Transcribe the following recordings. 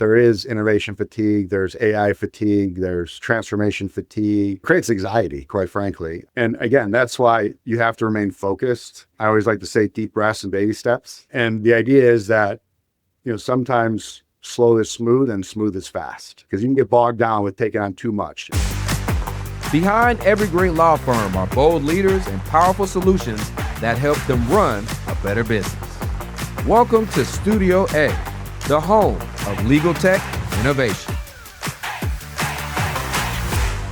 there is innovation fatigue, there's AI fatigue, there's transformation fatigue. It creates anxiety, quite frankly. And again, that's why you have to remain focused. I always like to say deep breaths and baby steps. And the idea is that, sometimes slow is smooth and smooth is fast, because you can get bogged down with taking on too much. Behind every great law firm are bold leaders and powerful solutions that help them run a better business. Welcome to Studio A, the home of legal tech innovation.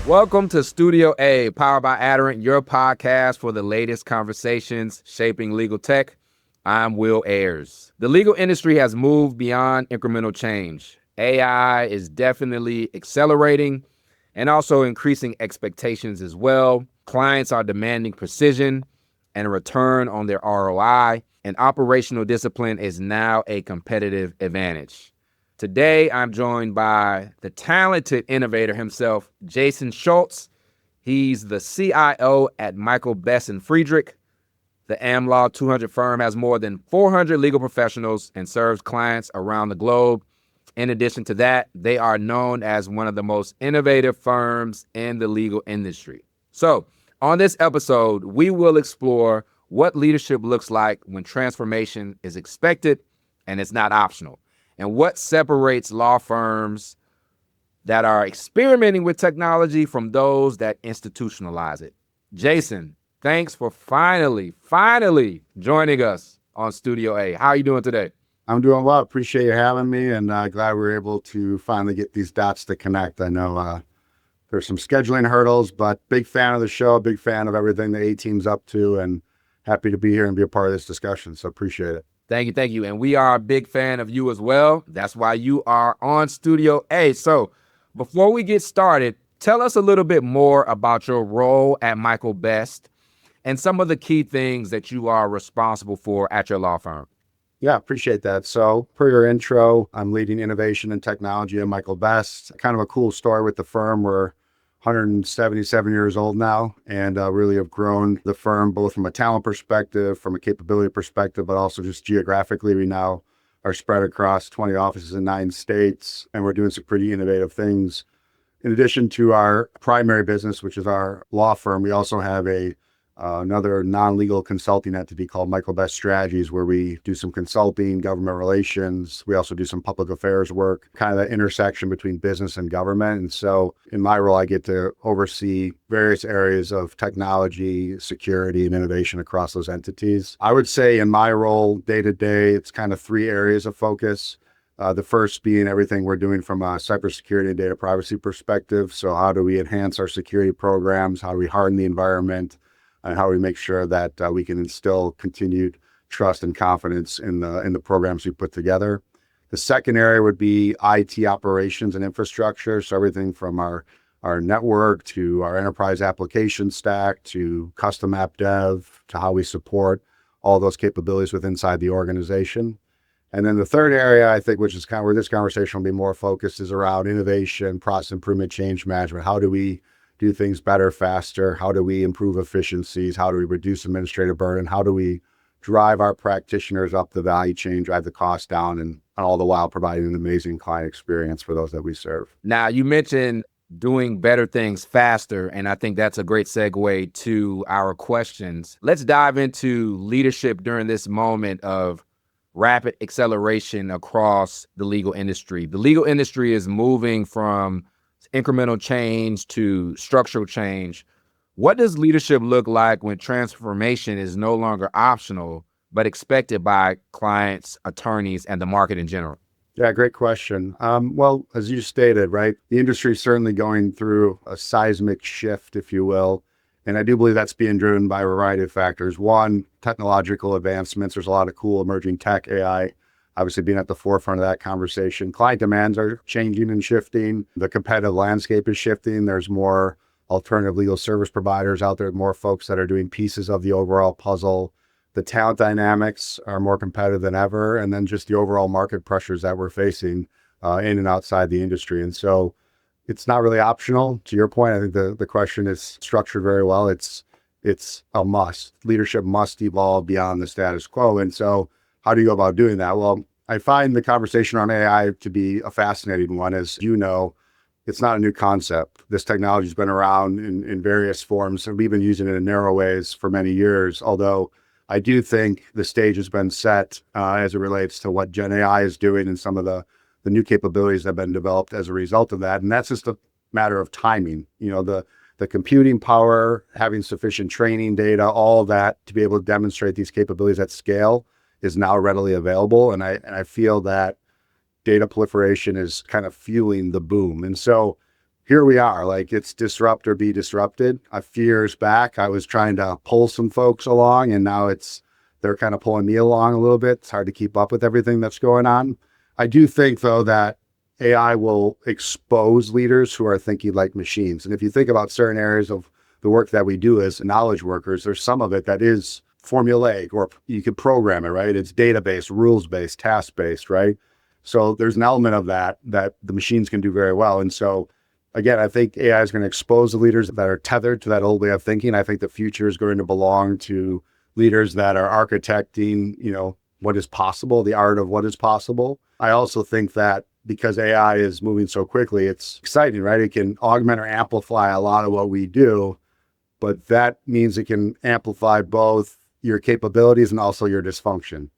Welcome to Studio A, powered by Adderant, your podcast for the latest conversations shaping legal tech. I'm Will Ayers. The legal industry has moved beyond incremental change. AI is definitely accelerating and also increasing expectations as well. Clients are demanding precision and a return on their ROI, and operational discipline is now a competitive advantage. Today, I'm joined by the talented innovator himself, Jason Schultz. He's the CIO at Michael Best & Friedrich. The AmLaw 200 firm has more than 400 legal professionals and serves clients around the globe. In addition to that, they are known as one of the most innovative firms in the legal industry. So, on this episode, we will explore what leadership looks like when transformation is expected and it's not optional, and what separates law firms that are experimenting with technology from those that institutionalize it. Jason, thanks for finally joining us on Studio A. How are you doing today? I'm doing well. Appreciate you having me, and glad we were able to finally get these dots to connect. I know there's some scheduling hurdles, but big fan of the show, big fan of everything the A-team's up to, and happy to be here and be a part of this discussion. So appreciate it. Thank you. And we are a big fan of you as well. That's why you are on Studio A. So before we get started, tell us a little bit more about your role at Michael Best and some of the key things that you are responsible for at your law firm. Yeah, appreciate that. So per your intro, I'm leading innovation and technology at Michael Best. Kind of a cool story with the firm. We're 177 years old now, and really have grown the firm both from a talent perspective, from a capability perspective, but also just geographically. We now are spread across 20 offices in 9 states, and we're doing some pretty innovative things. In addition to our primary business, which is our law firm, we also have another non-legal consulting entity called Michael Best Strategies, where we do some consulting, government relations. We also do some public affairs work, kind of that intersection between business and government. And so in my role, I get to oversee various areas of technology, security, and innovation across those entities. I would say in my role day to day, it's kind of 3 areas of focus. The first being everything we're doing from a cybersecurity and data privacy perspective. So how do we enhance our security programs? How do we harden the environment? And how we make sure that we can instill continued trust and confidence in the programs we put together. The second area would be IT operations and infrastructure. So everything from our network to our enterprise application stack to custom app dev to how we support all those capabilities with inside the organization. And then the third area, I think, which is kind of where this conversation will be more focused, is around innovation, process improvement, change management. How do we do things better, faster? How do we improve efficiencies? How do we reduce administrative burden? How do we drive our practitioners up the value chain, drive the cost down, and all the while providing an amazing client experience for those that we serve? Now, you mentioned doing better things faster, and I think that's a great segue to our questions. Let's dive into leadership during this moment of rapid acceleration across the legal industry. The legal industry is moving from incremental change to structural change. What does leadership look like when transformation is no longer optional, but expected by clients, attorneys, and the market in general? Yeah, great question. Well, as you stated, right, the industry is certainly going through a seismic shift, if you will. And I do believe that's being driven by a variety of factors. One, technological advancements. There's a lot of cool emerging tech, AI, obviously being at the forefront of that conversation. Client demands are changing and shifting. The competitive landscape is shifting. There's more alternative legal service providers out there, more folks that are doing pieces of the overall puzzle. The talent dynamics are more competitive than ever. And then just the overall market pressures that we're facing in and outside the industry. And so it's not really optional. To your point, I think the question is structured very well. It's a must. Leadership must evolve beyond the status quo. And so how do you go about doing that? Well, I find the conversation on AI to be a fascinating one. As you know, it's not a new concept. This technology has been around in various forms, and we've been using it in narrow ways for many years. Although I do think the stage has been set as it relates to what Gen AI is doing and some of the new capabilities that have been developed as a result of that. And that's just a matter of timing. The computing power, having sufficient training data, all of that to be able to demonstrate these capabilities at scale is now readily available. And I feel that data proliferation is kind of fueling the boom. And so here we are, like it's disrupt or be disrupted. A few years back, I was trying to pull some folks along, and now they're kind of pulling me along a little bit. It's hard to keep up with everything that's going on. I do think, though, that AI will expose leaders who are thinking like machines. And if you think about certain areas of the work that we do as knowledge workers, there's some of it that is formulaic, or you could program it, right? It's database, rules-based, task-based, right? So there's an element of that the machines can do very well. And so, again, I think AI is going to expose the leaders that are tethered to that old way of thinking. I think the future is going to belong to leaders that are architecting, what is possible, the art of what is possible. I also think that because AI is moving so quickly, it's exciting, right? It can augment or amplify a lot of what we do, but that means it can amplify both your capabilities and also your dysfunction,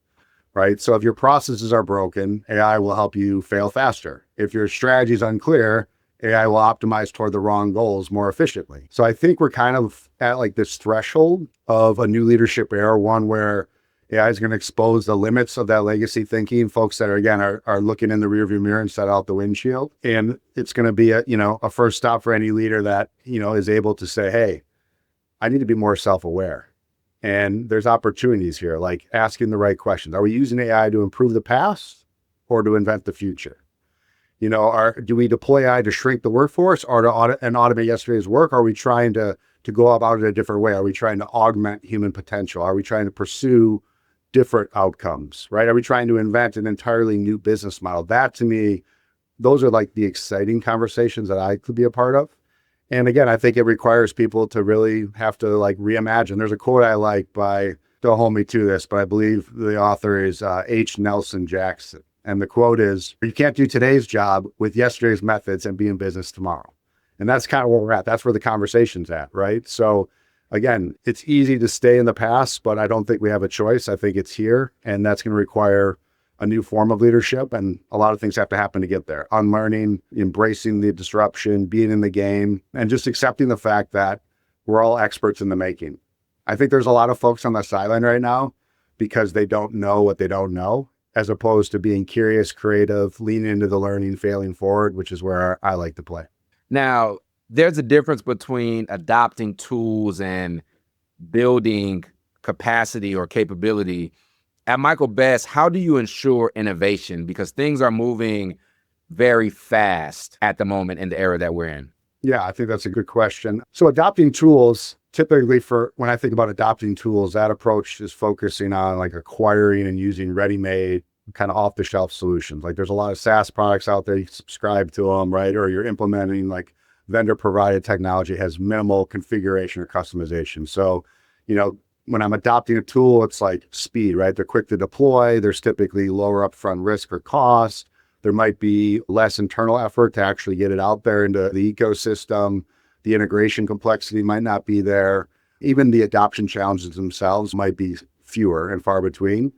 right? So if your processes are broken, AI will help you fail faster. If your strategy is unclear, AI will optimize toward the wrong goals more efficiently. So I think we're kind of at like this threshold of a new leadership era, one where AI is going to expose the limits of that legacy thinking. Folks that are looking in the rearview mirror instead out the windshield. And it's going to be a first stop for any leader that, is able to say, hey, I need to be more self-aware. And there's opportunities here, like asking the right questions. Are we using AI to improve the past or to invent the future? Do we deploy AI to shrink the workforce or to automate yesterday's work? Are we trying to go about it a different way? Are we trying to augment human potential? Are we trying to pursue different outcomes, right? Are we trying to invent an entirely new business model? That, to me, those are like the exciting conversations that I could be a part of. And again, I think it requires people to really have to like reimagine. There's a quote I like by, don't hold me to this, but I believe the author is H. Nelson Jackson. And the quote is, you can't do today's job with yesterday's methods and be in business tomorrow. And that's kind of where we're at. That's where the conversation's at, right? So again, it's easy to stay in the past, but I don't think we have a choice. I think it's here, and that's going to require a new form of leadership, and a lot of things have to happen to get there. Unlearning, embracing the disruption, being in the game, and just accepting the fact that we're all experts in the making. I think there's a lot of folks on the sideline right now because they don't know what they don't know, as opposed to being curious, creative, leaning into the learning, failing forward, which is where I like to play. Now, there's a difference between adopting tools and building capacity or capability. At Michael Best, how do you ensure innovation? Because things are moving very fast at the moment in the era that we're in. Yeah, I think that's a good question. So adopting tools, typically when I think about adopting tools, that approach is focusing on like acquiring and using ready-made kind of off-the-shelf solutions. Like there's a lot of SaaS products out there, you subscribe to them, right? Or you're implementing like vendor-provided technology, has minimal configuration or customization. So, when I'm adopting a tool, it's like speed, right? They're quick to deploy. There's typically lower upfront risk or cost. There might be less internal effort to actually get it out there into the ecosystem. The integration complexity might not be there. Even the adoption challenges themselves might be fewer and far between.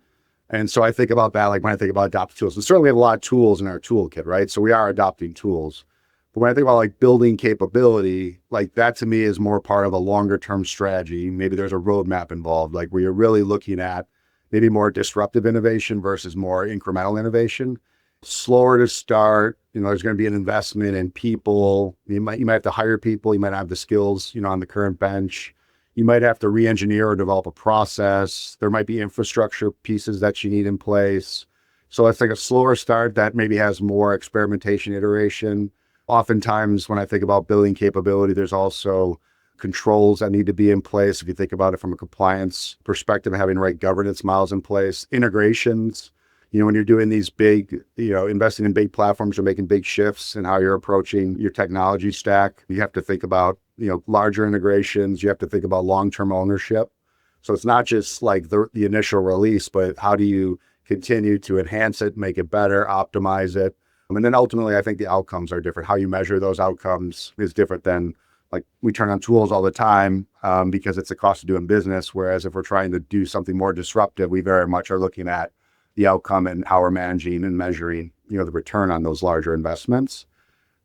And so I think about that, like when I think about adopting tools, we certainly have a lot of tools in our toolkit, right? So we are adopting tools. But when I think about like building capability, like that to me is more part of a longer term strategy. Maybe there's a roadmap involved, like where you're really looking at maybe more disruptive innovation versus more incremental innovation. Slower to start, there's going to be an investment in people. You might have to hire people. You might not have the skills, on the current bench. You might have to re-engineer or develop a process. There might be infrastructure pieces that you need in place. So it's like a slower start that maybe has more experimentation, iteration. Oftentimes, when I think about building capability, there's also controls that need to be in place. If you think about it from a compliance perspective, having the right governance models in place, integrations, when you're doing these big, investing in big platforms or making big shifts in how you're approaching your technology stack, you have to think about, larger integrations. You have to think about long-term ownership. So it's not just like the initial release, but how do you continue to enhance it, make it better, optimize it. And then ultimately, I think the outcomes are different. How you measure those outcomes is different than like we turn on tools all the time because it's a cost of doing business. Whereas if we're trying to do something more disruptive, we very much are looking at the outcome and how we're managing and measuring, the return on those larger investments.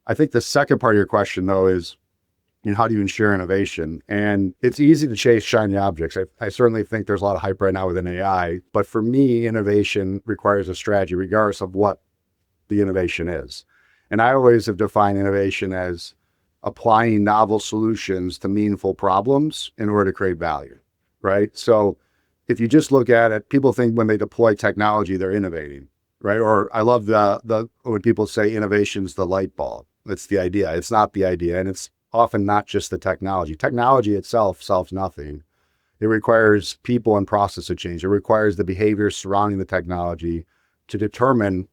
I think the second part of your question, though, is how do you ensure innovation? And it's easy to chase shiny objects. I certainly think there's a lot of hype right now within AI, but for me, innovation requires a strategy, regardless of what the innovation is. And I always have defined innovation as applying novel solutions to meaningful problems in order to create value, right? So if you just look at it, people think when they deploy technology, they're innovating, right? Or I love the when people say innovation's the light bulb. It's the idea. It's not the idea. And it's often not just the technology. Technology itself solves nothing. It requires people and process to change. It requires the behavior surrounding the technology to determine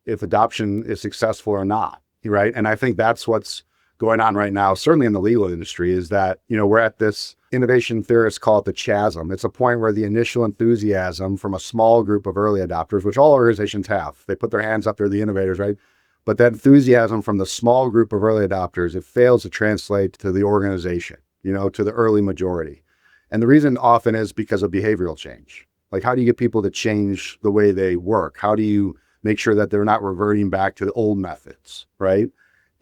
if adoption is successful or not, right? And I think that's what's going on right now, certainly in the legal industry, is that, we're at this, innovation theorists call it the chasm. It's a point where the initial enthusiasm from a small group of early adopters, which all organizations have, they put their hands up, they're the innovators, right? But that enthusiasm from the small group of early adopters, it fails to translate to the organization, to the early majority. And the reason often is because of behavioral change. Like, how do you get people to change the way they work? How do you make sure that they're not reverting back to the old methods, right?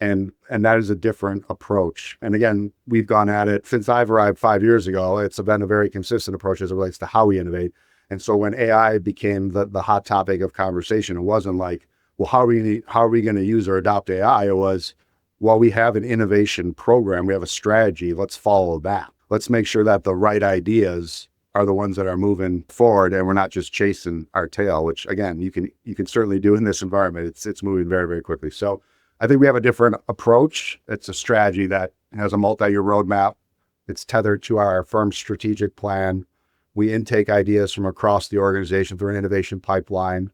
And that is a different approach. And again, we've gone at it since I've arrived 5 years ago. It's been a very consistent approach as it relates to how we innovate. And so when AI became the hot topic of conversation, it wasn't like, well, how are we going to use or adopt AI? It was, well, we have an innovation program, we have a strategy, let's follow that. Let's make sure that the right ideas are the ones that are moving forward and we're not just chasing our tail, which again, you can certainly do in this environment. It's moving very, very quickly. So I think we have a different approach. It's a strategy that has a multi-year roadmap. It's tethered to our firm's strategic plan. We intake ideas from across the organization through an innovation pipeline.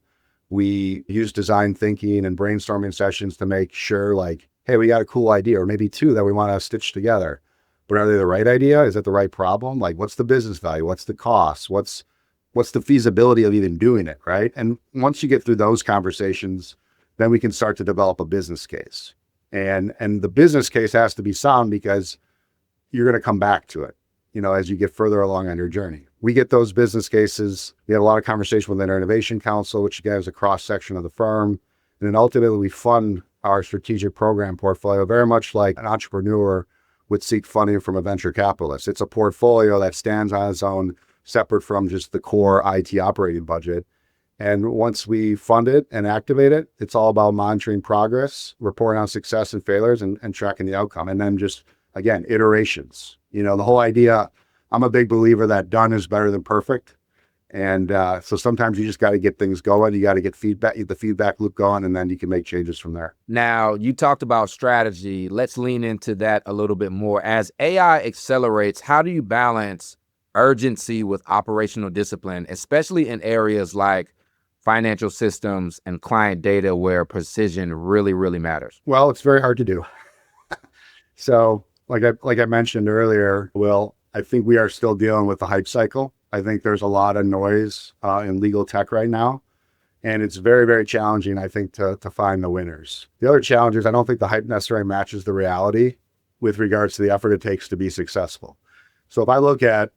We use design thinking and brainstorming sessions to make sure, like, hey, we got a cool idea, or maybe two that we want to stitch together. But are they the right idea? Is it the right problem? Like, what's the business value? What's the cost? What's the feasibility of even doing it, right? And once you get through those conversations, then we can start to develop a business case. And the business case has to be sound because you're going to come back to it, as you get further along on your journey. We get those business cases. We have a lot of conversation within our innovation council, which again is a cross section of the firm. And then ultimately we fund our strategic program portfolio very much like an entrepreneur would seek funding from a venture capitalist. It's a portfolio that stands on its own, separate from just the core IT operating budget. And once we fund it and activate it, it's all about monitoring progress, reporting on success and failures, and tracking the outcome. And then just, again, iterations. The whole idea, I'm a big believer that done is better than perfect. And so sometimes you just got to get things going. You got to get the feedback loop going, and then you can make changes from there. Now, you talked about strategy. Let's lean into that a little bit more. As AI accelerates, how do you balance urgency with operational discipline, especially in areas like financial systems and client data where precision really, really matters? Well, it's very hard to do. So like I mentioned earlier, Will, I think we are still dealing with the hype cycle. I think there's a lot of noise in legal tech right now, and it's very, very challenging, I think, to find the winners. The other challenge is I don't think the hype necessarily matches the reality with regards to the effort it takes to be successful. So if I look at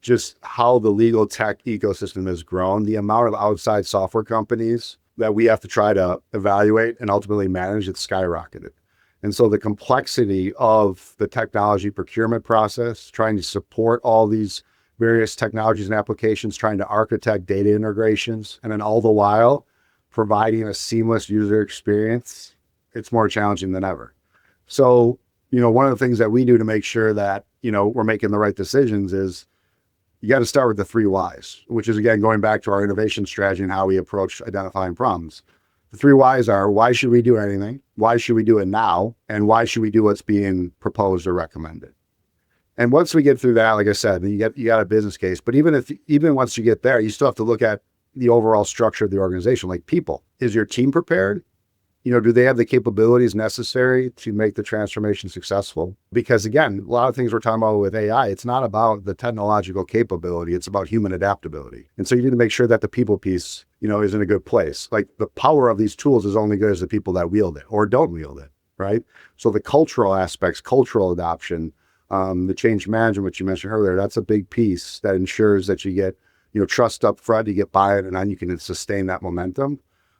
just how the legal tech ecosystem has grown, the amount of outside software companies that we have to try to evaluate and ultimately manage, it's skyrocketed. And so the complexity of the technology procurement process, trying to support all these various technologies and applications, trying to architect data integrations, and then all the while providing a seamless user experience, it's more challenging than ever. So, one of the things that we do to make sure that, we're making the right decisions is you got to start with the 3 whys, which is, again, going back to our innovation strategy and how we approach identifying problems. The 3 whys are, why should we do anything? Why should we do it now? And why should we do what's being proposed or recommended? And once we get through that, like I said, you got a business case. But even once you get there, you still have to look at the overall structure of the organization, like people. Is your team prepared? do they have the capabilities necessary to make the transformation successful? Because again, a lot of things we're talking about with AI, it's not about the technological capability, it's about human adaptability. And so you need to make sure that the people piece, is in a good place. Like the power of these tools is only good as the people that wield it or don't wield it, right? So the cultural aspects, cultural adoption, the change management, which you mentioned earlier, that's a big piece that ensures that you get, trust up front, you get buy-in, and then you can sustain that momentum.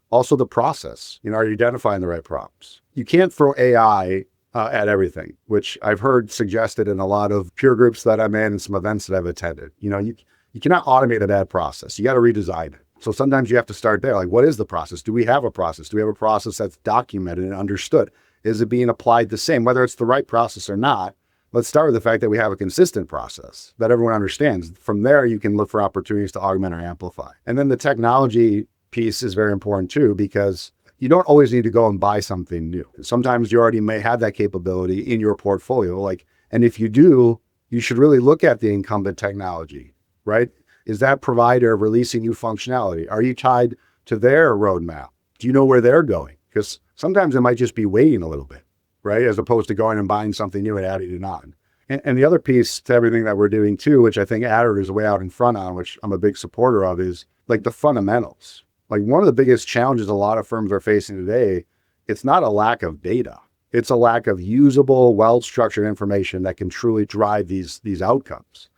Also the process, are you identifying the right prompts? You can't throw AI at everything, which I've heard suggested in a lot of peer groups that I'm in and some events that I've attended. You cannot automate a bad process. You got to redesign it. So sometimes you have to start there. Like, what is the process? Do we have a process? Do we have a process that's documented and understood? Is it being applied the same? Whether it's the right process or not, let's start with the fact that we have a consistent process that everyone understands. From there, you can look for opportunities to augment or amplify. And then the technology piece is very important too, because you don't always need to go and buy something new. Sometimes you already may have that capability in your portfolio. And if you do, you should really look at the incumbent technology, right? Is that provider releasing new functionality? Are you tied to their roadmap? Do you know where they're going? Because sometimes it might just be waiting a little bit, right? As opposed to going and buying something new and adding it on. And the other piece to everything that we're doing too, which I think Adder is way out in front on, which I'm a big supporter of, is like the fundamentals. Like one of the biggest challenges a lot of firms are facing today, it's not a lack of data. It's a lack of usable, well-structured information that can truly drive these outcomes.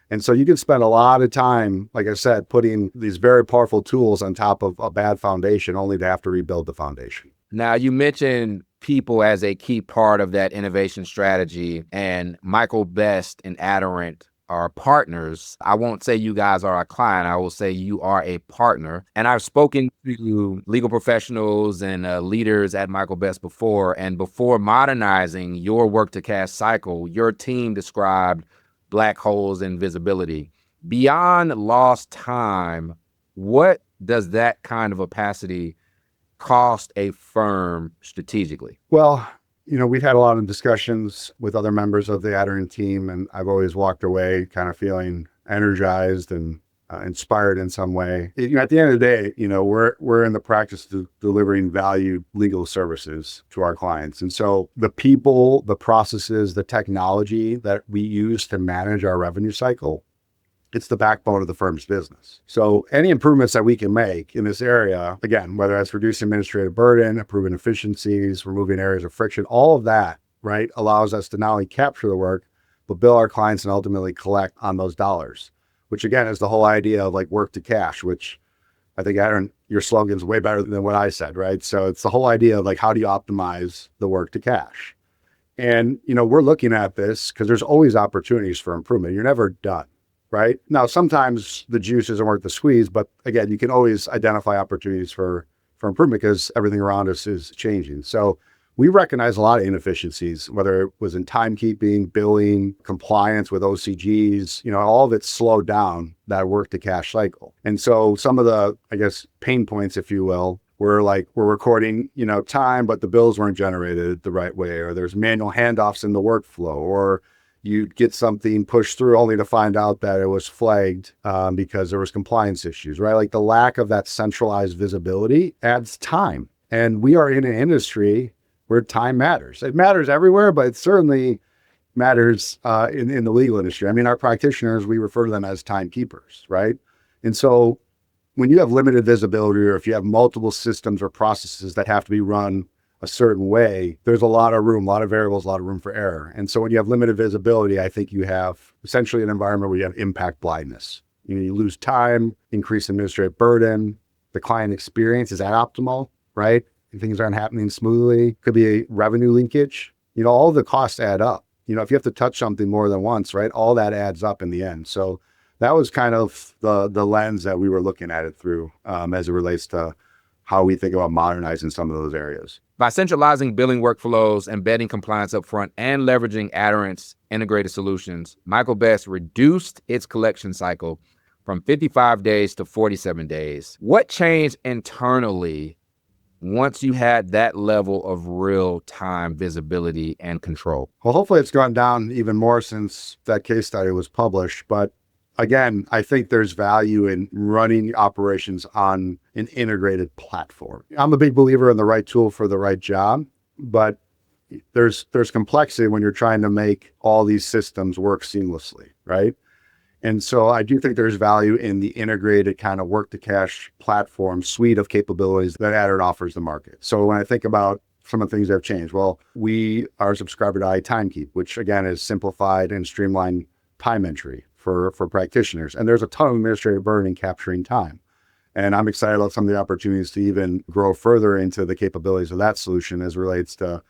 And so you can spend a lot of time, like I said, putting these very powerful tools on top of a bad foundation only to have to rebuild the foundation. Now, you mentioned people as a key part of that innovation strategy, and Michael Best and Adderant are partners. I won't say you guys are a client. I will say you are a partner. And I've spoken to legal professionals and leaders at Michael Best before. And before modernizing your work to cash cycle, your team described black holes in visibility. Beyond lost time, what does that kind of opacity cost a firm strategically? Well, we've had a lot of discussions with other members of the Adderant team, and I've always walked away kind of feeling energized and inspired in some way. At the end of the day, we're in the practice of delivering valued legal services to our clients. And so the people, the processes, the technology that we use to manage our revenue cycle, it's the backbone of the firm's business. So any improvements that we can make in this area, again, whether that's reducing administrative burden, improving efficiencies, removing areas of friction, all of that, right, allows us to not only capture the work, but bill our clients and ultimately collect on those dollars, which again is the whole idea of like work to cash, which I think, Aaron, your slogan's way better than what I said, right? So it's the whole idea of like, how do you optimize the work to cash? And, we're looking at this because there's always opportunities for improvement. You're never done. Right? Now, sometimes the juice isn't worth the squeeze, but again, you can always identify opportunities for improvement because everything around us is changing. So we recognize a lot of inefficiencies, whether it was in timekeeping, billing, compliance with OCGs, all of it slowed down that work to cash cycle. And so some of the, I guess, pain points, if you will, were like, we're recording, time, but the bills weren't generated the right way, or there's manual handoffs in the workflow, or you get something pushed through only to find out that it was flagged because there was compliance issues, right? Like the lack of that centralized visibility adds time. And we are in an industry where time matters. It matters everywhere, but it certainly matters in the legal industry. I mean, our practitioners, we refer to them as timekeepers, right? And so when you have limited visibility, or if you have multiple systems or processes that have to be run a certain way, there's a lot of room, a lot of variables, a lot of room for error. And so when you have limited visibility, I think you have essentially an environment where you have impact blindness. You lose time, increase administrative burden, the client experience, is that optimal, right? And things aren't happening smoothly. Could be a revenue linkage. All the costs add up. If you have to touch something more than once, right, all that adds up in the end. So that was kind of the lens that we were looking at it through as it relates to how we think about modernizing some of those areas. By centralizing billing workflows, embedding compliance upfront, and leveraging Adderant's integrated solutions, Michael Best reduced its collection cycle from 55 days to 47 days. What changed internally once you had that level of real-time visibility and control? Well, hopefully it's gone down even more since that case study was published. But again, I think there's value in running operations on an integrated platform. I'm a big believer in the right tool for the right job, but there's complexity when you're trying to make all these systems work seamlessly, right? And so I do think there's value in the integrated kind of work to cash platform suite of capabilities that Adderant offers the market. So when I think about some of the things that have changed, well, we are subscribed to iTimekeep, which again is simplified and streamlined time entry for practitioners. And there's a ton of administrative burden in capturing time. And I'm excited about some of the opportunities to even grow further into the capabilities of that solution as it relates to,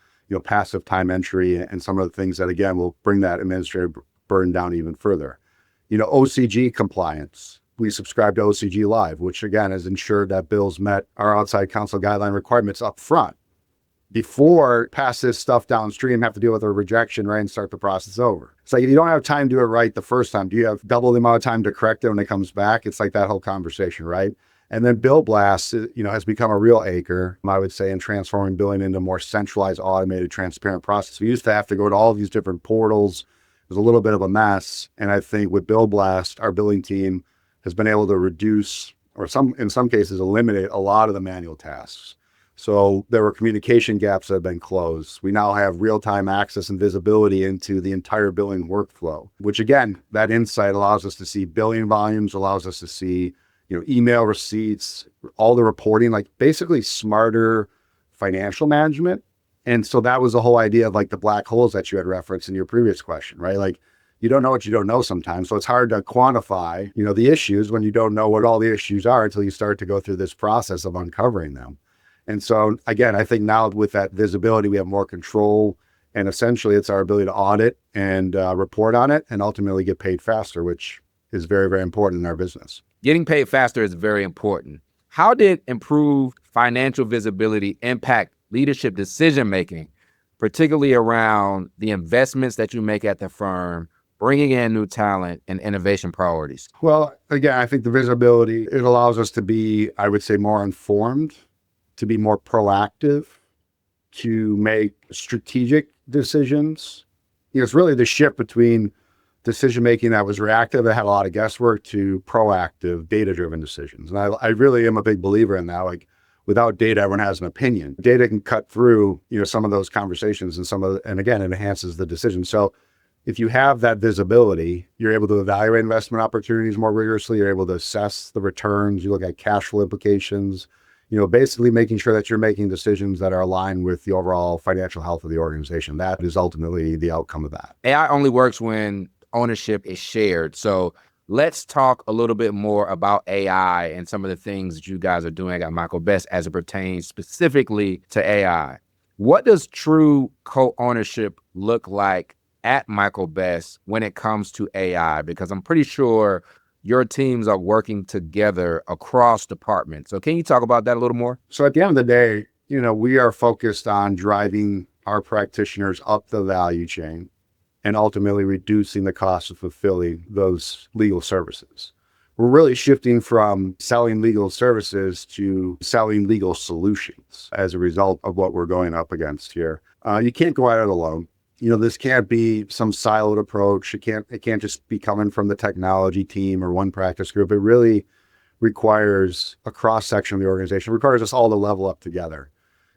passive time entry and some of the things that, again, will bring that administrative burden down even further. OCG compliance. We subscribe to OCG Live, which again has ensured that bills met our outside counsel guideline requirements up front before pass this stuff downstream, have to deal with a rejection, right, and start the process over. It's like if you don't have time to do it right the first time, do you have double the amount of time to correct it when it comes back? It's like that whole conversation, right? And then Bill Blast, has become a real anchor, I would say, in transforming billing into a more centralized, automated, transparent process. We used to have to go to all these different portals. It was a little bit of a mess. And I think with Bill Blast, our billing team has been able to reduce, or in some cases, eliminate a lot of the manual tasks. So there were communication gaps that have been closed. We now have real-time access and visibility into the entire billing workflow, which again, that insight allows us to see billing volumes, allows us to see email receipts, all the reporting, like basically smarter financial management. And so that was the whole idea of like the black holes that you had referenced in your previous question, right? Like you don't know what you don't know sometimes. So it's hard to quantify, the issues when you don't know what all the issues are until you start to go through this process of uncovering them. And so again, I think now with that visibility, we have more control, and essentially it's our ability to audit and report on it and ultimately get paid faster, which is very, very important in our business. Getting paid faster is very important. How did improved financial visibility impact leadership decision-making, particularly around the investments that you make at the firm, bringing in new talent and innovation priorities? Well, again, I think the visibility, it allows us to be, I would say, more informed, to be more proactive, to make strategic decisions. It's really the shift between decision-making that was reactive, that had a lot of guesswork, to proactive, data-driven decisions. And I really am a big believer in that. Like without data, everyone has an opinion. Data can cut through, some of those conversations and again, it enhances the decision. So if you have that visibility, you're able to evaluate investment opportunities more rigorously. You're able to assess the returns. You look at cash flow implications, basically making sure that you're making decisions that are aligned with the overall financial health of the organization. That is ultimately the outcome of that. AI only works when ownership is shared. So let's talk a little bit more about AI and some of the things that you guys are doing at Michael Best as it pertains specifically to AI. What does true co-ownership look like at Michael Best when it comes to AI? Because I'm pretty sure your teams are working together across departments. So can you talk about that a little more? So at the end of the day, we are focused on driving our practitioners up the value chain and ultimately reducing the cost of fulfilling those legal services. We're really shifting from selling legal services to selling legal solutions as a result of what we're going up against here. You can't go at it alone. This can't be some siloed approach. It can't just be coming from the technology team or one practice group. It really requires a cross-section of the organization. It requires us all to level up together.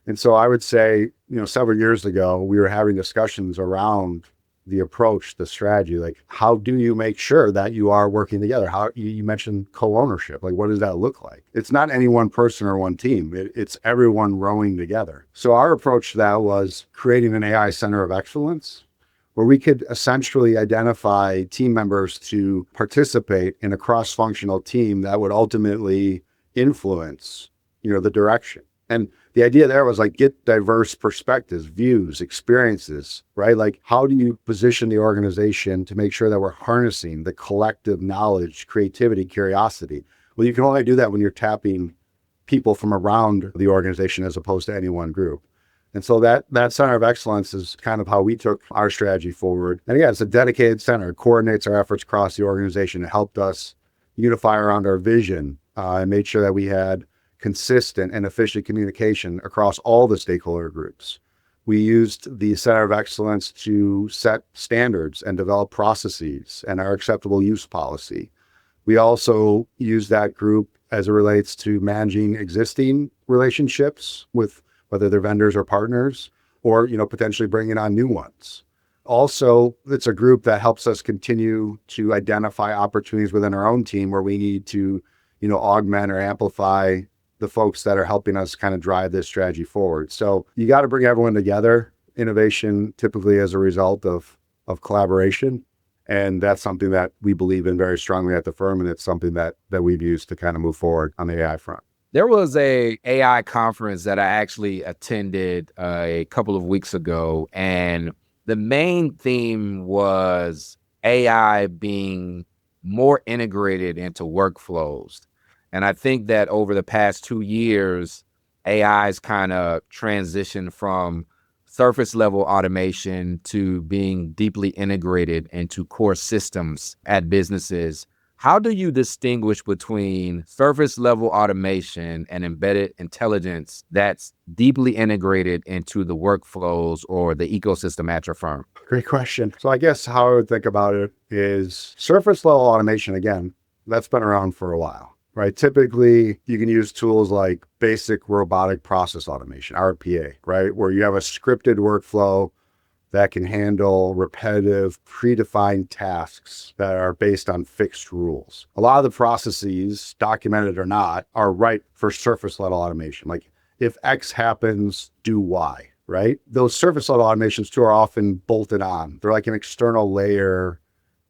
And so I would say, several years ago, we were having discussions around the approach, the strategy, like how do you make sure that you are working together? How you mentioned co-ownership, like what does that look like? It's not any one person or one team. It's everyone rowing together. So our approach to that was creating an AI center of excellence where we could essentially identify team members to participate in a cross-functional team that would ultimately influence, the direction. And the idea there was like get diverse perspectives, views, experiences, right? Like how do you position the organization to make sure that we're harnessing the collective knowledge, creativity, curiosity? Well, you can only do that when you're tapping people from around the organization as opposed to any one group. And so that center of excellence is kind of how we took our strategy forward. And again, it's a dedicated center. It coordinates our efforts across the organization. It helped us unify around our vision and made sure that we had consistent and efficient communication across all the stakeholder groups. We used the Center of Excellence to set standards and develop processes and our acceptable use policy. We also use that group as it relates to managing existing relationships with whether they're vendors or partners, or, potentially bringing on new ones. Also, it's a group that helps us continue to identify opportunities within our own team where we need to, augment or amplify the folks that are helping us kind of drive this strategy forward. So you got to bring everyone together. Innovation typically as a result of collaboration. And that's something that we believe in very strongly at the firm. And it's something that we've used to kind of move forward on the AI front. There was a AI conference that I actually attended a couple of weeks ago, and the main theme was AI being more integrated into workflows. And I think that over the past 2 years, AI's kind of transitioned from surface level automation to being deeply integrated into core systems at businesses. How do you distinguish between surface level automation and embedded intelligence that's deeply integrated into the workflows or the ecosystem at your firm? Great question. So I guess how I would think about it is surface level automation, again, that's been around for a while, right? Typically, you can use tools like basic robotic process automation, RPA, right? Where you have a scripted workflow that can handle repetitive, predefined tasks that are based on fixed rules. A lot of the processes, documented or not, are right for surface level automation. Like if X happens, do Y, right? Those surface level automations too are often bolted on. They're like an external layer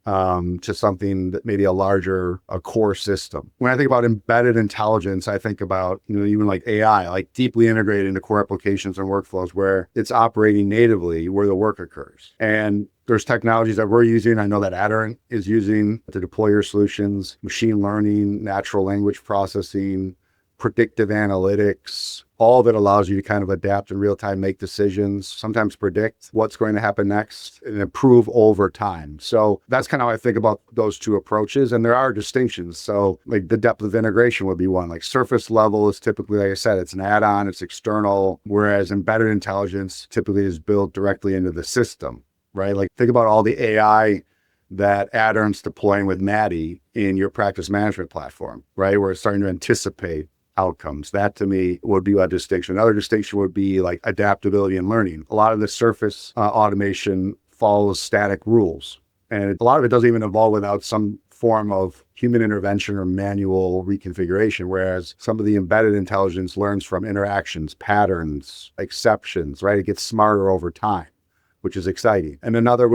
to something that maybe a core system. When I think about embedded intelligence, I think about, even like AI, like deeply integrated into core applications and workflows where it's operating natively where the work occurs. And there's technologies that we're using. I know that Aderant is using to deploy your solutions, machine learning, natural language processing, predictive analytics. All of it allows you to kind of adapt in real time, make decisions, sometimes predict what's going to happen next and improve over time. So that's kind of how I think about those two approaches. And there are distinctions. So like the depth of integration would be one. Like surface level is typically, like I said, it's an add-on, it's external, whereas embedded intelligence typically is built directly into the system, right? Like think about all the AI that Aderant's deploying with Maddie in your practice management platform, right? Where it's starting to anticipate outcomes. That to me would be a distinction. Another distinction would be like adaptability and learning. A lot of the surface automation follows static rules. And a lot of it doesn't even evolve without some form of human intervention or manual reconfiguration, whereas some of the embedded intelligence learns from interactions, patterns, exceptions, right? It gets smarter over time, which is exciting. And another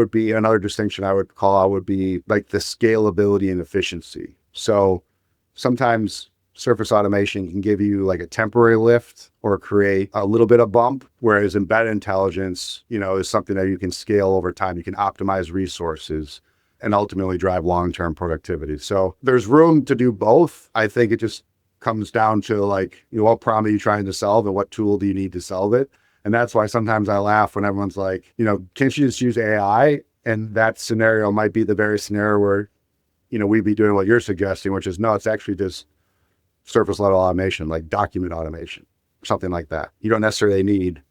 distinction I would call out would be like the scalability and efficiency. So sometimes surface automation can give you like a temporary lift or create a little bit of bump, whereas embedded intelligence, is something that you can scale over time. You can optimize resources and ultimately drive long-term productivity. So there's room to do both. I think it just comes down to like, what problem are you trying to solve and what tool do you need to solve it? And that's why sometimes I laugh when everyone's like, can't you just use AI? And that scenario might be the very scenario where, we'd be doing what you're suggesting, which is no, it's actually just surface level automation, like document automation, something like that. You don't necessarily need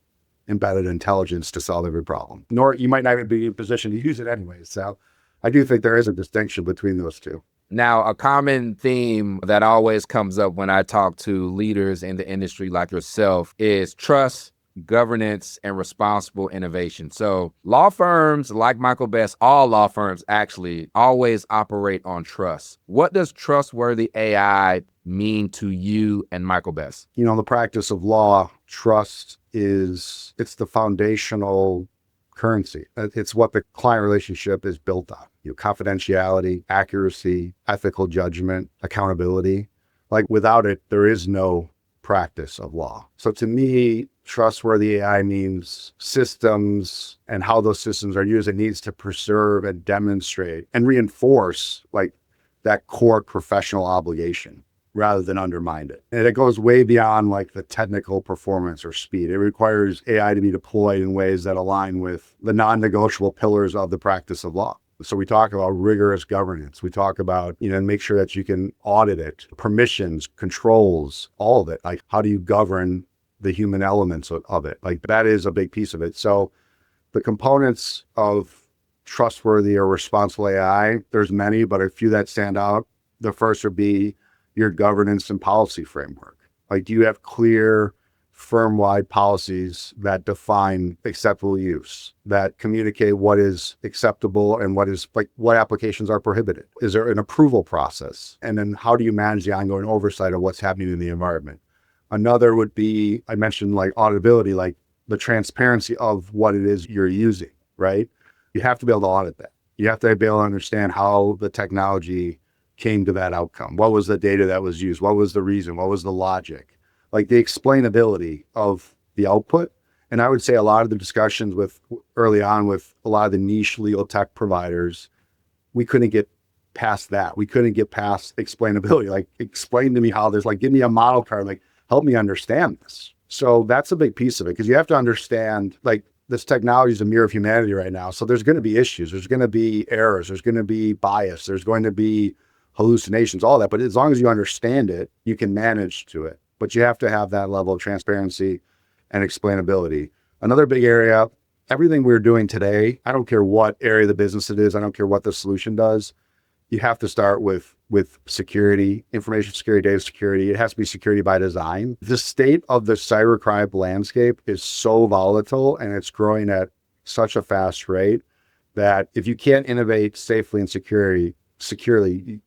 embedded intelligence to solve every problem, nor you might not even be in a position to use it anyways. So I do think there is a distinction between those two. Now, a common theme that always comes up when I talk to leaders in the industry like yourself is trust, governance, and responsible innovation. So law firms like Michael Best, all law firms actually always operate on trust. What does trustworthy AI mean to you and Michael Best? The practice of law, trust it's the foundational currency. It's what the client relationship is built on. Confidentiality, accuracy, ethical judgment, accountability. Like without it, there is no practice of law. So to me, trustworthy AI means systems and how those systems are used. It needs to preserve and demonstrate and reinforce like that core professional obligation rather than undermine it. And it goes way beyond like the technical performance or speed. It requires AI to be deployed in ways that align with the non-negotiable pillars of the practice of law. So we talk about rigorous governance. We talk about, make sure that you can audit it, permissions, controls, all of it. Like how do you govern the human elements of it? Like that is a big piece of it. So the components of trustworthy or responsible AI, there's many, but a few that stand out The first would be your governance and policy framework. Like, do you have clear firm-wide policies that define acceptable use, that communicate what is acceptable and what applications are prohibited? Is there an approval process? And then how do you manage the ongoing oversight of what's happening in the environment? Another would be, I mentioned like auditability, like the transparency of what it is you're using, right? You have to be able to audit that. You have to be able to understand how the technology came to that outcome. What was the data that was used? What was the reason? What was the logic? Like the explainability of the output. And I would say a lot of the discussions early on with a lot of the niche legal tech providers, we couldn't get past that. We couldn't get past explainability. Like, explain to me how this, like, give me a model card, like, help me understand this. So that's a big piece of it, because you have to understand, like, this technology is a mirror of humanity right now. So there's going to be issues. There's going to be errors. There's going to be bias. There's going to be hallucinations, all that. But as long as you understand it, you can manage to it. But you have to have that level of transparency and explainability. Another big area, everything we're doing today, I don't care what area of the business it is, I don't care what the solution does, you have to start with security, information security, data security. It has to be security by design. The state of the cybercrime landscape is so volatile, and it's growing at such a fast rate that if you can't innovate safely and securely,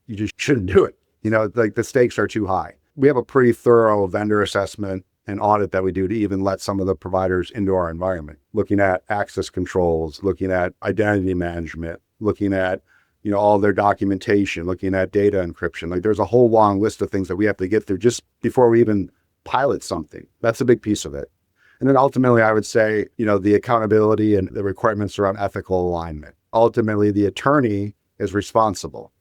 you just shouldn't do it. You know, like, the stakes are too high. We have a pretty thorough vendor assessment and audit that we do to even let some of the providers into our environment, looking at access controls, looking at identity management, looking at, you know, all their documentation, looking at data encryption. Like, there's a whole long list of things that we have to get through just before we even pilot something. That's a big piece of it. And then ultimately, I would say, you know, the accountability and the requirements around ethical alignment. Ultimately, the attorney is responsible.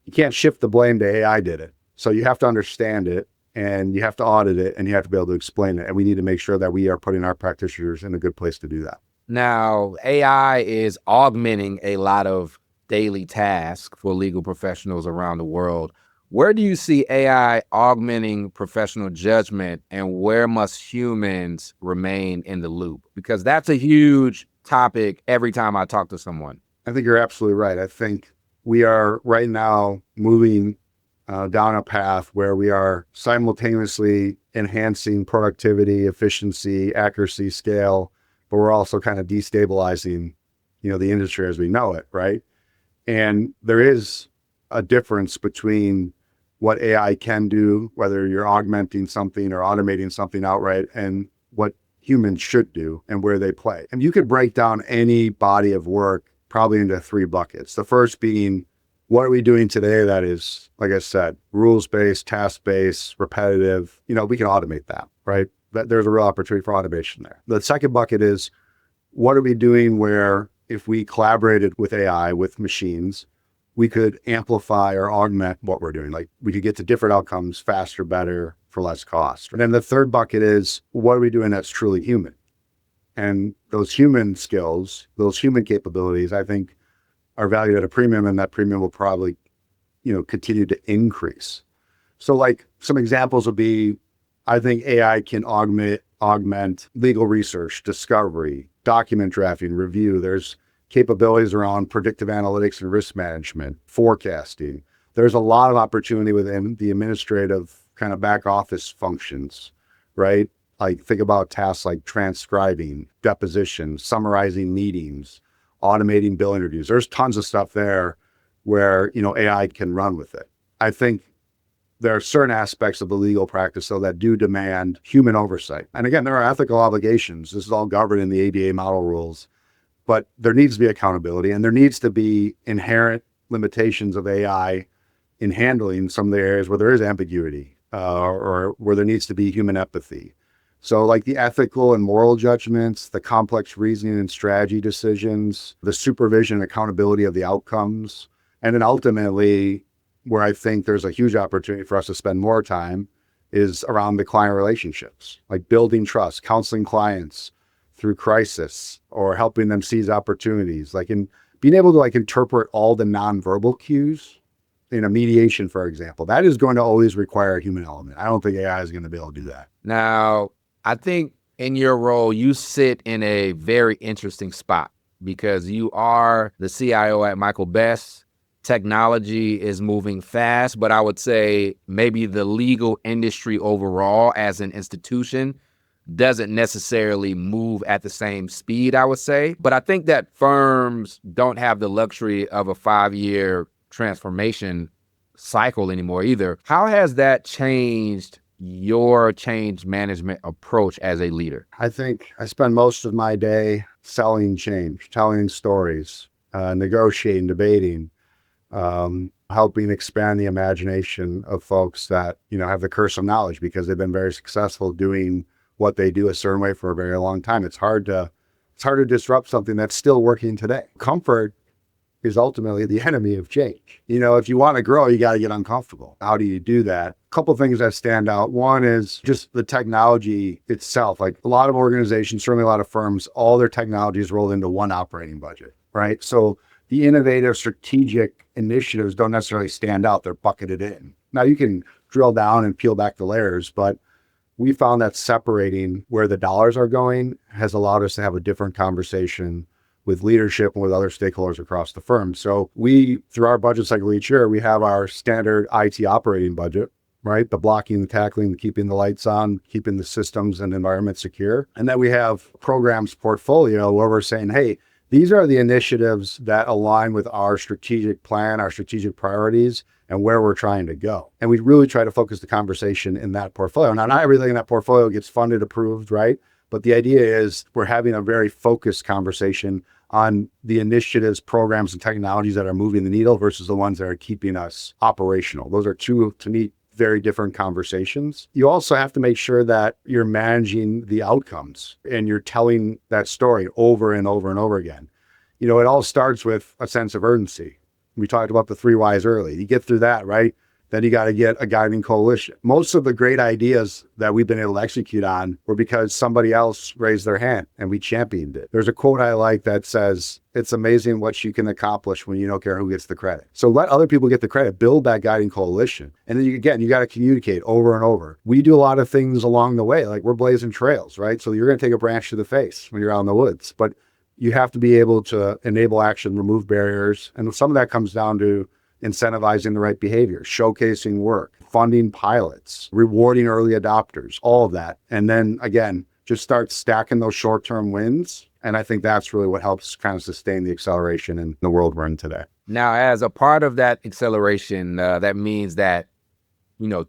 You can't shift the blame to AI did it. So you have to understand it, and you have to audit it, and you have to be able to explain it. And we need to make sure that we are putting our practitioners in a good place to do that. Now, AI is augmenting a lot of daily tasks for legal professionals around the world. Where do you see AI augmenting professional judgment, and where must humans remain in the loop? Because that's a huge topic every time I talk to someone. I think you're absolutely right. I think we are right now moving down a path where we are simultaneously enhancing productivity, efficiency, accuracy, scale, but we're also kind of destabilizing, you know, the industry as we know it, right? And there is a difference between what AI can do, whether you're augmenting something or automating something outright, and what humans should do and where they play. And you could break down any body of work probably into 3 buckets. The first being, what are we doing today that is, like I said, rules-based, task-based, repetitive? You know, we can automate that, right? There's a real opportunity for automation there. The second bucket is, what are we doing where if we collaborated with AI, with machines, we could amplify or augment what we're doing? Like, we could get to different outcomes faster, better, for less cost. And then the third bucket is, what are we doing that's truly human? And those human skills, those human capabilities, I think, are valued at a premium, and that premium will probably, you know, continue to increase. So, like, some examples would be, I think AI can augment legal research, discovery, document drafting, review. There's capabilities around predictive analytics and risk management, forecasting. There's a lot of opportunity within the administrative kind of back office functions, right? Like, think about tasks like transcribing, depositions, summarizing meetings, automating bill interviews. There's tons of stuff there where, you know, AI can run with it. I think there are certain aspects of the legal practice, though, that do demand human oversight. And again, there are ethical obligations. This is all governed in the ADA model rules, but there needs to be accountability, and there needs to be inherent limitations of AI in handling some of the areas where there is ambiguity, or where there needs to be human empathy. So, like, the ethical and moral judgments, the complex reasoning and strategy decisions, the supervision and accountability of the outcomes, and then ultimately, where I think there's a huge opportunity for us to spend more time is around the client relationships, like building trust, counseling clients through crisis, or helping them seize opportunities, like in being able to, like, interpret all the nonverbal cues in a mediation, for example. That is going to always require a human element. I don't think AI is going to be able to do that. Now, I think in your role, you sit in a very interesting spot, because you are the CIO at Michael Best. technology is moving fast, but I would say maybe the legal industry overall as an institution doesn't necessarily move at the same speed, I would say. But I think that firms don't have the luxury of a 5-year transformation cycle anymore either. How has that changed your change management approach as a leader? I think I spend most of my day selling change, telling stories, negotiating, debating, helping expand the imagination of folks that, have the curse of knowledge because they've been very successful doing what they do a certain way for a very long time. It's hard to disrupt something that's still working today. Comfort is ultimately the enemy of change. If you want to grow, you got to get uncomfortable. How do you do that? A couple of things that stand out. One is just the technology itself. Like a lot of organizations, certainly a lot of firms, all their technology is rolled into one operating budget, right? So the innovative strategic initiatives don't necessarily stand out. They're bucketed in. Now you can drill down and peel back the layers, but we found that separating where the dollars are going has allowed us to have a different conversation with leadership and with other stakeholders across the firm. So we, through our budget cycle each year, we have our standard IT operating budget, right? The blocking, the tackling, the keeping the lights on, keeping the systems and environment secure. And then we have programs portfolio where we're saying, hey, these are the initiatives that align with our strategic plan, our strategic priorities, and where we're trying to go. And we really try to focus the conversation in that portfolio. Now, not everything in that portfolio gets funded, approved, right? But the idea is we're having a very focused conversation on the initiatives, programs, and technologies that are moving the needle versus the ones that are keeping us operational. Those are two, to me, very different conversations. You also have to make sure that you're managing the outcomes and you're telling that story over and over and over again. It all starts with a sense of urgency. We talked about the 3 whys early. You get through that, right? Then you got to get a guiding coalition. Most of the great ideas that we've been able to execute on were because somebody else raised their hand and we championed it. There's a quote I like that says, it's amazing what you can accomplish when you don't care who gets the credit. So let other people get the credit, build that guiding coalition. And then you got to communicate over and over. We do a lot of things along the way, like we're blazing trails, right? So you're going to take a branch to the face when you're out in the woods, but you have to be able to enable action, remove barriers. And some of that comes down to incentivizing the right behavior, showcasing work, funding pilots, rewarding early adopters, all of that. And then again, just start stacking those short-term wins. And I think that's really what helps kind of sustain the acceleration in the world we're in today. Now, as a part of that acceleration, that means that,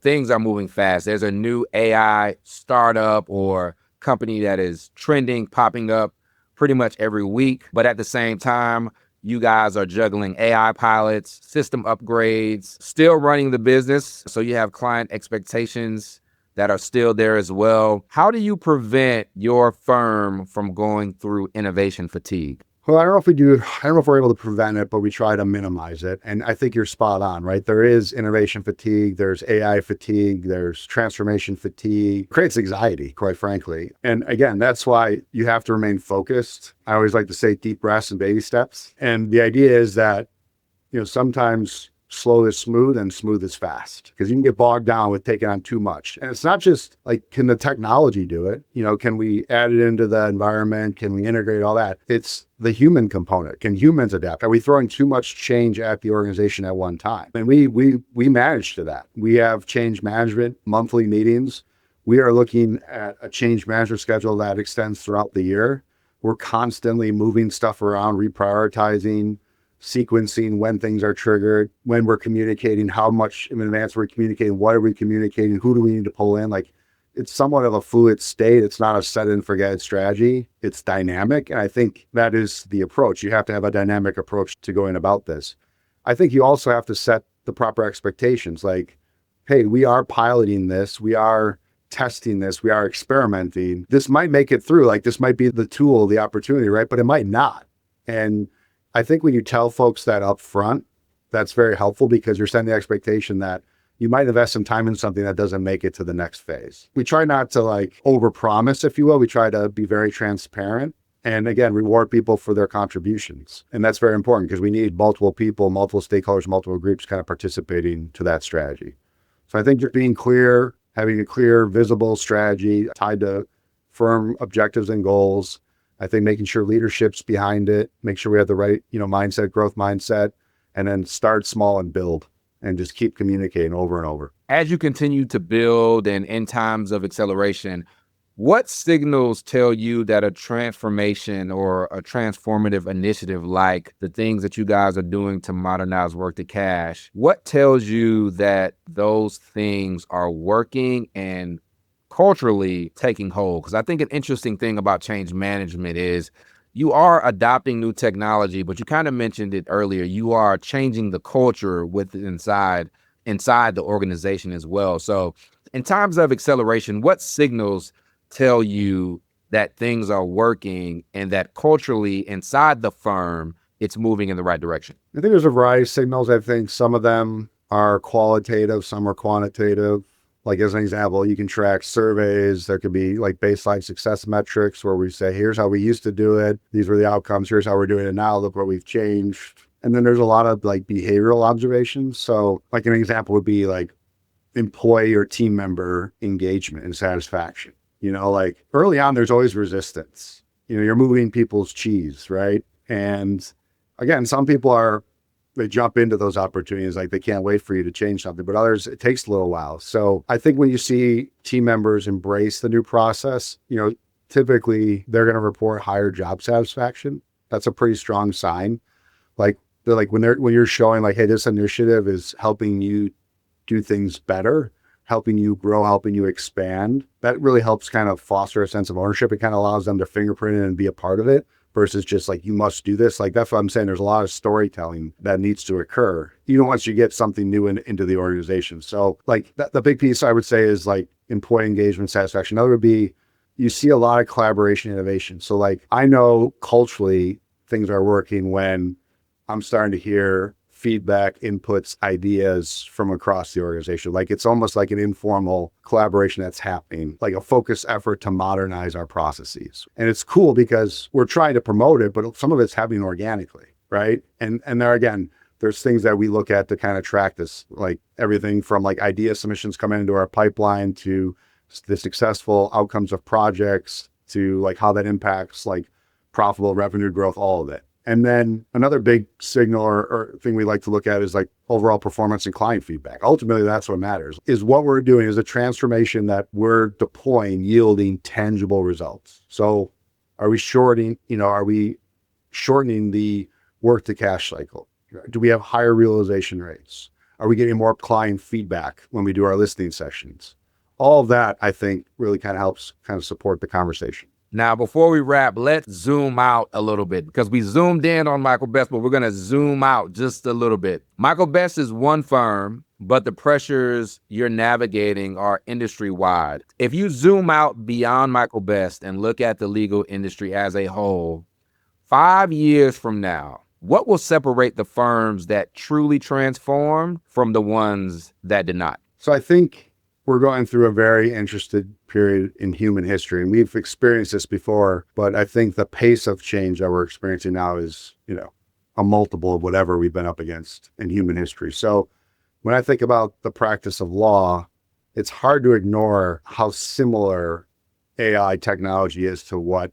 things are moving fast. There's a new AI startup or company that is trending, popping up pretty much every week. But at the same time, you guys are juggling AI pilots, system upgrades, still running the business. So you have client expectations that are still there as well. How do you prevent your firm from going through innovation fatigue? Well, I don't know if we're able to prevent it, but we try to minimize it. And I think you're spot on, right? There is innovation fatigue, there's AI fatigue, there's transformation fatigue. It creates anxiety, quite frankly. And again, that's why you have to remain focused. I always like to say deep breaths and baby steps. And the idea is that, sometimes slow is smooth and smooth is fast, because you can get bogged down with taking on too much. And it's not just like, can the technology do it? Can we add it into the environment? Can we integrate all that? It's the human component. Can humans adapt? Are we throwing too much change at the organization at one time? And we manage to that. We have change management monthly meetings. We are looking at a change management schedule that extends throughout the year. We're constantly moving stuff around, reprioritizing, sequencing when things are triggered, when we're communicating, how much in advance we're communicating, what are we communicating, who do we need to pull in? Like, it's somewhat of a fluid state. It's not a set and forget strategy. It's dynamic. And I think that is the approach. You have to have a dynamic approach to going about this. I think you also have to set the proper expectations. Like, hey, we are piloting this. We are testing this. We are experimenting. This might make it through. Like, this might be the tool, the opportunity, right? But it might not. And I think when you tell folks that up front, that's very helpful, because you're setting the expectation that you might invest some time in something that doesn't make it to the next phase. We try not to overpromise, if you will. We try to be very transparent and, again, reward people for their contributions. And that's very important, because we need multiple people, multiple stakeholders, multiple groups kind of participating to that strategy. So I think just being clear, having a clear, visible strategy tied to firm objectives and goals. I think making sure leadership's behind it, make sure we have the right, mindset, growth mindset, and then start small and build and just keep communicating over and over. As you continue to build and in times of acceleration, what signals tell you that a transformation or a transformative initiative like the things that you guys are doing to modernize work to cash, what tells you that those things are working and culturally taking hold? Because I think an interesting thing about change management is you are adopting new technology, but you kind of mentioned it earlier. You are changing the culture inside the organization as well. So in times of acceleration, what signals tell you that things are working and that culturally inside the firm, it's moving in the right direction? I think there's a variety of signals. I think some of them are qualitative, some are quantitative. Like as an example, you can track surveys. There could be like baseline success metrics where we say, here's how we used to do it. These were the outcomes. Here's how we're doing it now. Look what we've changed. And then there's a lot of like behavioral observations. So like an example would be like employee or team member engagement and satisfaction. Like early on, there's always resistance. You're moving people's cheese, right? And again, some people they jump into those opportunities, like they can't wait for you to change something, but others, it takes a little while. So I think when you see team members embrace the new process, typically they're going to report higher job satisfaction. That's a pretty strong sign. Like they're like, when you're showing like, hey, this initiative is helping you do things better, helping you grow, helping you expand, that really helps kind of foster a sense of ownership. It kind of allows them to fingerprint it and be a part of it versus just like, you must do this. Like, that's what I'm saying. There's a lot of storytelling that needs to occur, even once you get something new into the organization. So like the big piece I would say is like employee engagement satisfaction. Another would be, you see a lot of collaboration, innovation. So like, I know culturally things are working when I'm starting to hear feedback, inputs, ideas from across the organization. Like it's almost like an informal collaboration that's happening, like a focused effort to modernize our processes. And it's cool because we're trying to promote it, but some of it's happening organically, right? And there again, there's things that we look at to kind of track this, like everything from like idea submissions coming into our pipeline to the successful outcomes of projects to like how that impacts like profitable revenue growth, all of it. And then another big signal or thing we like to look at is like overall performance and client feedback. Ultimately, that's what matters. Is what we're doing is a transformation that we're deploying, yielding tangible results. So are we shortening the work to cash cycle? Do we have higher realization rates? Are we getting more client feedback when we do our listening sessions? All of that, I think, really kind of helps kind of support the conversation. Now, before we wrap, let's zoom out a little bit because we zoomed in on Michael Best, but we're going to zoom out just a little bit. Michael Best is one firm, but the pressures you're navigating are industry-wide. If you zoom out beyond Michael Best and look at the legal industry as a whole, 5 years from now, what will separate the firms that truly transformed from the ones that did not? So I think we're going through a very interesting period in human history, and we've experienced this before, but I think the pace of change that we're experiencing now is, a multiple of whatever we've been up against in human history. So when I think about the practice of law, it's hard to ignore how similar AI technology is to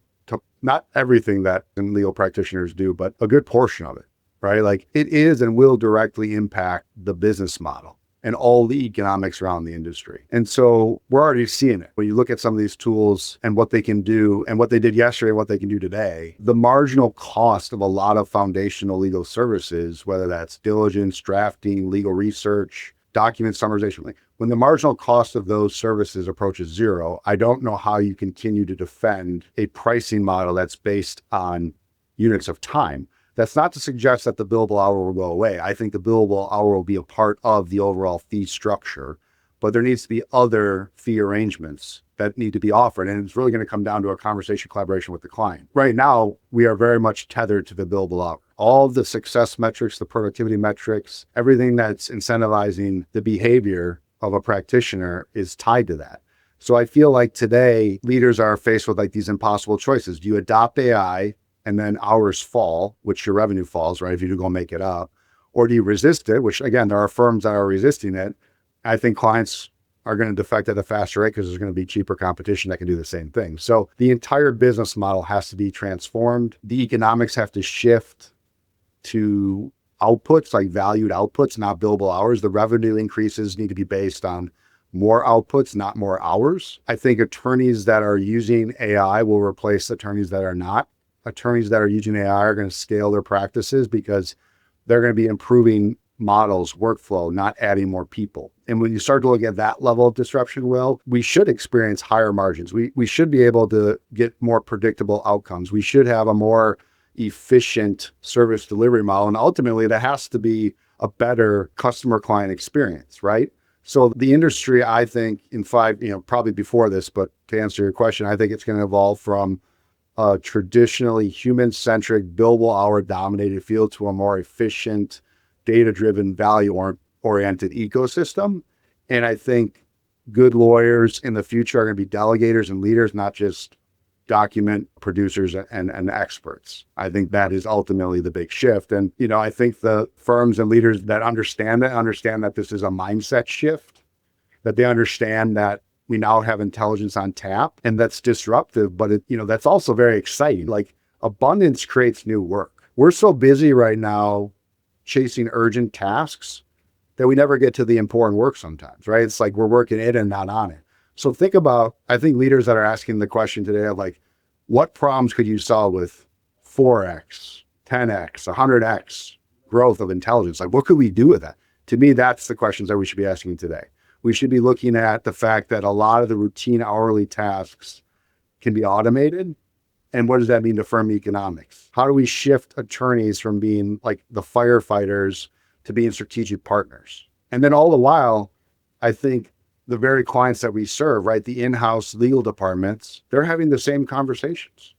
not everything that legal practitioners do, but a good portion of it, right? Like it is and will directly impact the business model and all the economics around the industry. And so we're already seeing it. When you look at some of these tools and what they can do and what they did yesterday and what they can do today, the marginal cost of a lot of foundational legal services, whether that's diligence, drafting, legal research, document summarization, like when the marginal cost of those services approaches zero, I don't know how you continue to defend a pricing model that's based on units of time. That's not to suggest that the billable hour will go away. I think the billable hour will be a part of the overall fee structure, but there needs to be other fee arrangements that need to be offered. And it's really going to come down to a conversation, collaboration with the client. Right now, we are very much tethered to the billable hour. All the success metrics, the productivity metrics, everything that's incentivizing the behavior of a practitioner is tied to that. So I feel like today leaders are faced with like these impossible choices. Do you adopt AI and then hours fall, which your revenue falls, right? If you do go make it up, or do you resist it, which again, there are firms that are resisting it. I think clients are going to defect at a faster rate because there's going to be cheaper competition that can do the same thing. So the entire business model has to be transformed. The economics have to shift to outputs, like valued outputs, not billable hours. The revenue increases need to be based on more outputs, not more hours. I think attorneys that are using AI will replace attorneys that are not. Attorneys that are using AI are going to scale their practices because they're going to be improving models, workflow, not adding more people. And when you start to look at that level of disruption, we should experience higher margins. We should be able to get more predictable outcomes. We should have a more efficient service delivery model. And ultimately, that has to be a better customer client experience, right? So the industry, I think in 5, probably before this, but to answer your question, I think it's going to evolve from a traditionally human-centric, billable hour dominated field to a more efficient, data-driven, value-oriented ecosystem. And I think good lawyers in the future are going to be delegators and leaders, not just document producers and experts. I think that is ultimately the big shift. And, I think the firms and leaders that understand that this is a mindset shift, that they understand that we now have intelligence on tap, and that's disruptive, but that's also very exciting. Like, abundance creates new work. We're so busy right now chasing urgent tasks that we never get to the important work sometimes, right? It's like we're working it and not on it. So I think leaders that are asking the question today of like, what problems could you solve with 4x, 10x, 100x growth of intelligence? Like, what could we do with that? To me, that's the questions that we should be asking today. We should be looking at the fact that a lot of the routine hourly tasks can be automated. And what does that mean to firm economics? How do we shift attorneys from being like the firefighters to being strategic partners? And then all the while, I think the very clients that we serve, right, the in-house legal departments, they're having the same conversations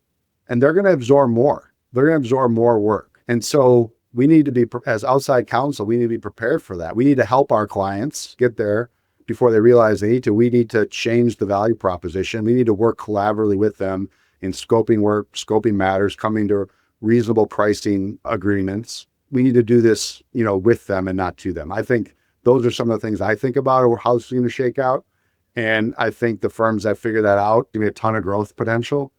and they're going to absorb more. They're going to absorb more work. And so we need to be, as outside counsel, we need to be prepared for that. We need to help our clients get there before they realize they need to. We need to change the value proposition. We need to work collaboratively with them in scoping work, scoping matters, coming to reasonable pricing agreements. We need to do this, with them and not to them. I think those are some of the things I think about or how it's going to shake out. And I think the firms that figure that out give me a ton of growth potential.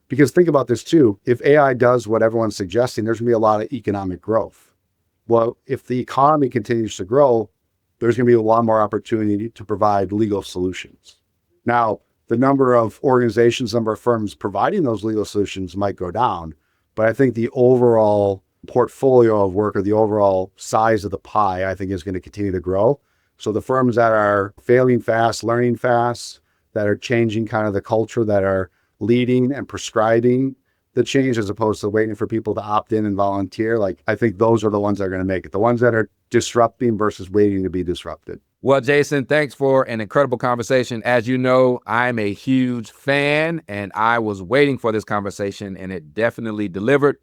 Because think about this too. If AI does what everyone's suggesting, there's going to be a lot of economic growth. Well, if the economy continues to grow, there's going to be a lot more opportunity to provide legal solutions. Now, the number of organizations, number of firms providing those legal solutions might go down, but I think the overall portfolio of work or the overall size of the pie, I think is going to continue to grow. So the firms that are failing fast, learning fast, that are changing kind of the culture, that are leading and prescribing the change as opposed to waiting for people to opt in and volunteer, I think those are the ones that are going to make it. The ones that are disrupting versus waiting to be disrupted. Well, Jason, thanks for an incredible conversation. As you know, I'm a huge fan and I was waiting for this conversation and it definitely delivered.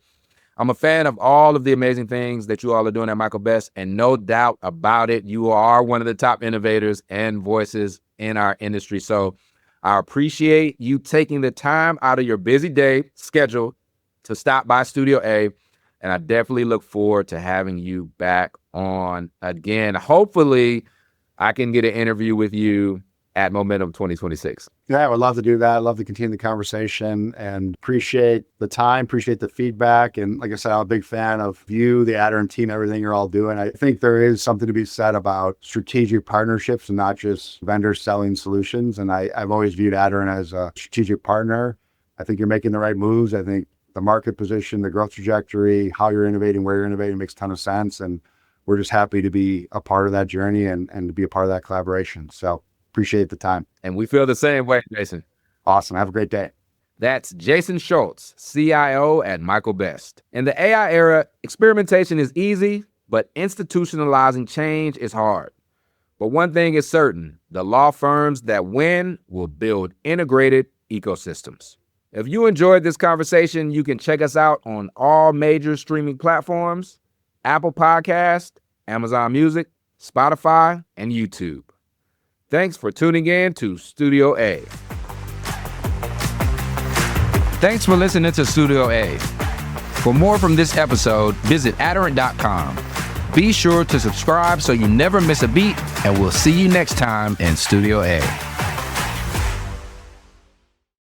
I'm a fan of all of the amazing things that you all are doing at Michael Best, and no doubt about it, you are one of the top innovators and voices in our industry. So I appreciate you taking the time out of your busy day schedule to stop by Studio A, and I definitely look forward to having you back on again. Hopefully, I can get an interview with you at Momentum 2026. Yeah, I would love to do that. I'd love to continue the conversation and appreciate the time, appreciate the feedback. And like I said, I'm a big fan of you, the Adder team, everything you're all doing. I think there is something to be said about strategic partnerships and not just vendors selling solutions. And I've always viewed Adder as a strategic partner. I think you're making the right moves. I think the market position, the growth trajectory, how you're innovating, where you're innovating makes a ton of sense. And we're just happy to be a part of that journey and to be a part of that collaboration. So appreciate the time. And we feel the same way, Jason. Awesome. Have a great day. That's Jason Schultz, CIO at Michael Best. In the AI era, experimentation is easy, but institutionalizing change is hard. But one thing is certain, the law firms that win will build integrated ecosystems. If you enjoyed this conversation, you can check us out on all major streaming platforms, Apple Podcast, Amazon Music, Spotify, and YouTube. Thanks for tuning in to Studio A. Thanks for listening to Studio A. For more from this episode, visit Adderant.com. Be sure to subscribe so you never miss a beat, and we'll see you next time in Studio A.